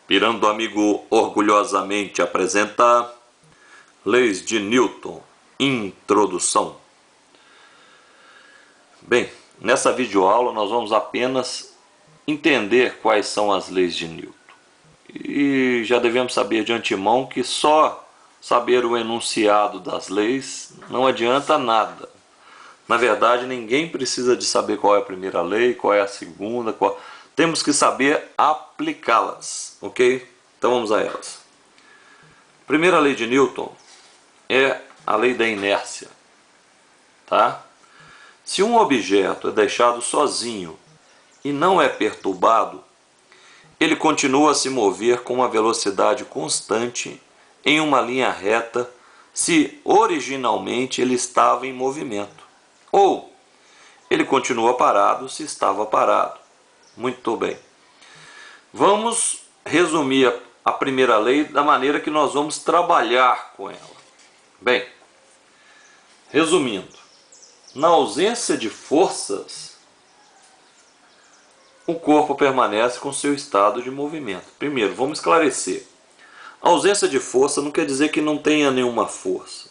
Pirando Amigo orgulhosamente apresenta Leis de Newton, Introdução. Bem, nessa videoaula nós vamos apenas entender quais são as leis de Newton. E já devemos saber de antemão que só saber o enunciado das leis não adianta nada. Na verdade, ninguém precisa de saber qual é a primeira lei, qual é a segunda, temos que saber aplicá-las, ok? Então vamos a elas. A primeira lei de Newton é a lei da inércia, tá? Se um objeto é deixado sozinho e não é perturbado, ele continua a se mover com uma velocidade constante em uma linha reta se originalmente ele estava em movimento, ou ele continua parado se estava parado. Muito bem. Vamos resumir a primeira lei da maneira que nós vamos trabalhar com ela. Bem, resumindo, na ausência de forças, o corpo permanece com seu estado de movimento. Primeiro, vamos esclarecer. A ausência de força não quer dizer que não tenha nenhuma força.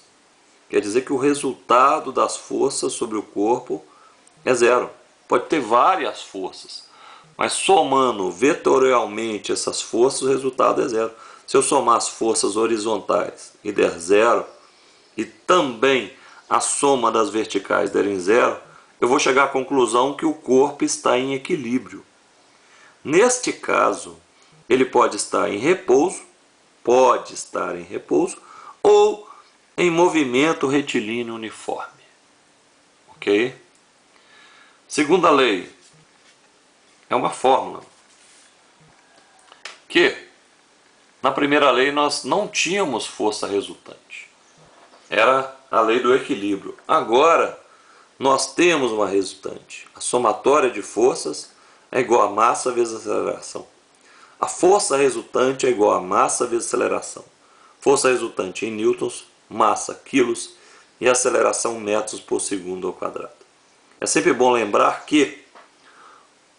Quer dizer que o resultado das forças sobre o corpo é zero. Pode ter várias forças, mas somando vetorialmente essas forças, o resultado é zero. Se eu somar as forças horizontais e der zero, e também a soma das verticais derem zero, eu vou chegar à conclusão que o corpo está em equilíbrio. Neste caso, ele pode estar em repouso, ou em movimento retilíneo uniforme. Ok? Segunda lei é uma fórmula que, na primeira lei, nós não tínhamos força resultante. Era a lei do equilíbrio. Agora, nós temos uma resultante. A somatória de forças é igual a massa vezes aceleração. A força resultante é igual a massa vezes aceleração. Força resultante em newtons, massa quilos e aceleração metros por segundo ao quadrado. É sempre bom lembrar que,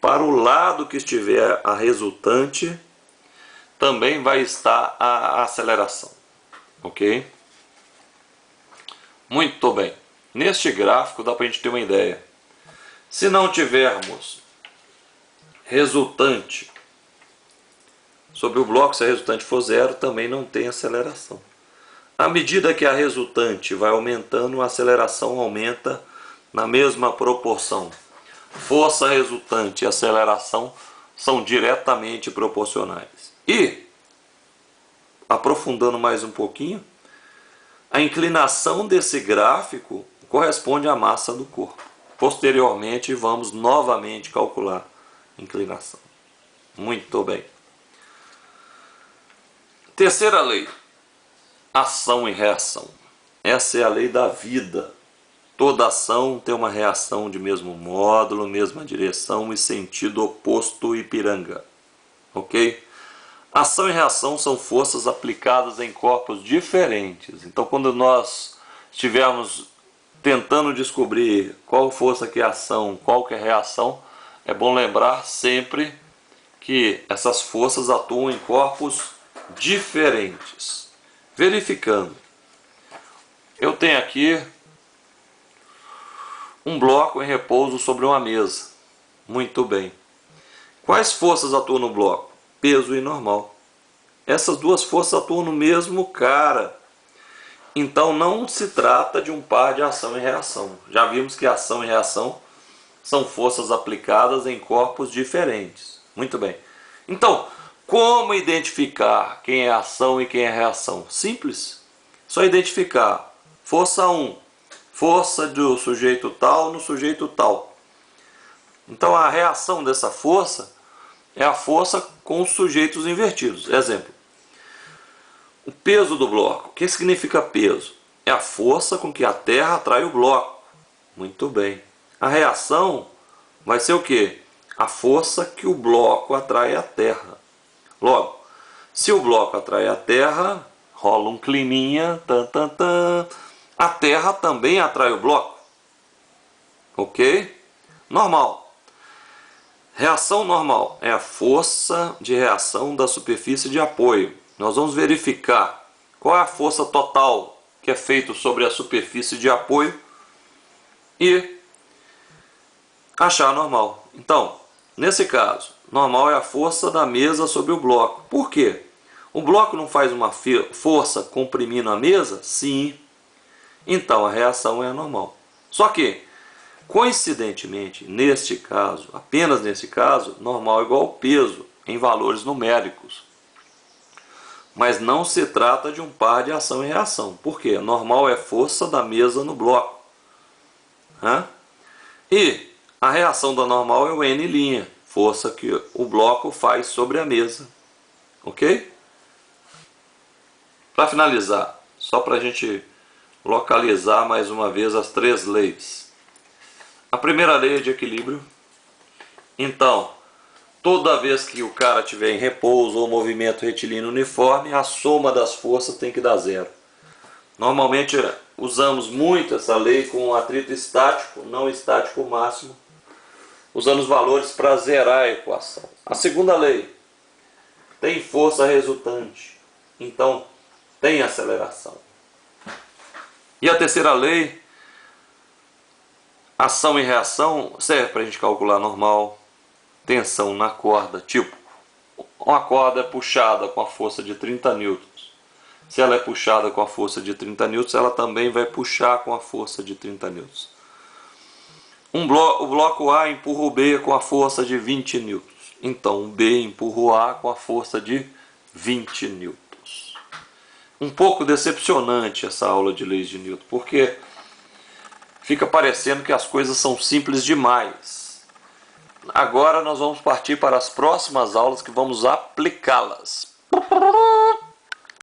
para o lado que estiver a resultante, também vai estar a aceleração. Ok? Muito bem. Neste gráfico dá para a gente ter uma ideia. Se não tivermos resultante sobre o bloco, se a resultante for zero, também não tem aceleração. À medida que a resultante vai aumentando, a aceleração aumenta na mesma proporção. Força resultante e aceleração são diretamente proporcionais. E, aprofundando mais um pouquinho, a inclinação desse gráfico corresponde à massa do corpo. Posteriormente, vamos novamente calcular a inclinação. Muito bem. Terceira lei, ação e reação. Essa é a lei da vida. Toda ação tem uma reação de mesmo módulo, mesma direção e sentido oposto Ipiranga. Ok? Ação e reação são forças aplicadas em corpos diferentes. Então, quando nós estivermos tentando descobrir qual força que é ação, qual que é reação, é bom lembrar sempre que essas forças atuam em corpos diferentes. Verificando, eu tenho aqui um bloco em repouso sobre uma mesa. Muito bem. Quais forças atuam no bloco? Peso e normal. Essas duas forças atuam no mesmo cara. Então não se trata de um par de ação e reação. Já vimos que ação e reação são forças aplicadas em corpos diferentes. Muito bem. Então, como identificar quem é ação e quem é reação? Simples. Só identificar força 1, força do sujeito tal no sujeito tal. Então a reação dessa força é a força com os sujeitos invertidos. Exemplo, o peso do bloco. O que significa peso? É a força com que a Terra atrai o bloco. Muito bem. A reação vai ser o quê? A força que o bloco atrai a Terra. Logo, se o bloco atrai a Terra, rola um climinha, a Terra também atrai o bloco. Ok? Normal. Reação normal é a força de reação da superfície de apoio. Nós vamos verificar qual é a força total que é feita sobre a superfície de apoio e achar a normal. Então, nesse caso, normal é a força da mesa sobre o bloco. Por quê? O bloco não faz uma força comprimindo a mesa? Sim. Então a reação é normal. Só que, coincidentemente, neste caso, apenas nesse caso, normal é igual ao peso em valores numéricos. Mas não se trata de um par de ação e reação. Por quê? Normal é força da mesa no bloco. E a reação da normal é o N', força que o bloco faz sobre a mesa. Ok? Para finalizar, só para a gente localizar mais uma vez as três leis. A primeira lei é de equilíbrio. Então, toda vez que o cara estiver em repouso ou movimento retilíneo uniforme, a soma das forças tem que dar zero. Normalmente usamos muito essa lei com atrito estático, não estático máximo, usando os valores para zerar a equação. A segunda lei, tem força resultante, então tem aceleração. E a terceira lei, ação e reação, serve para a gente calcular normal, tensão na corda, tipo, uma corda é puxada com a força de 30 newtons. Se ela é puxada com a força de 30 newtons, ela também vai puxar com a força de 30 newtons. O bloco A empurra o B com a força de 20 newtons. Então, o B empurra o A com a força de 20 newtons. Um pouco decepcionante essa aula de leis de Newton, porque fica parecendo que as coisas são simples demais. Agora nós vamos partir para as próximas aulas que vamos aplicá-las.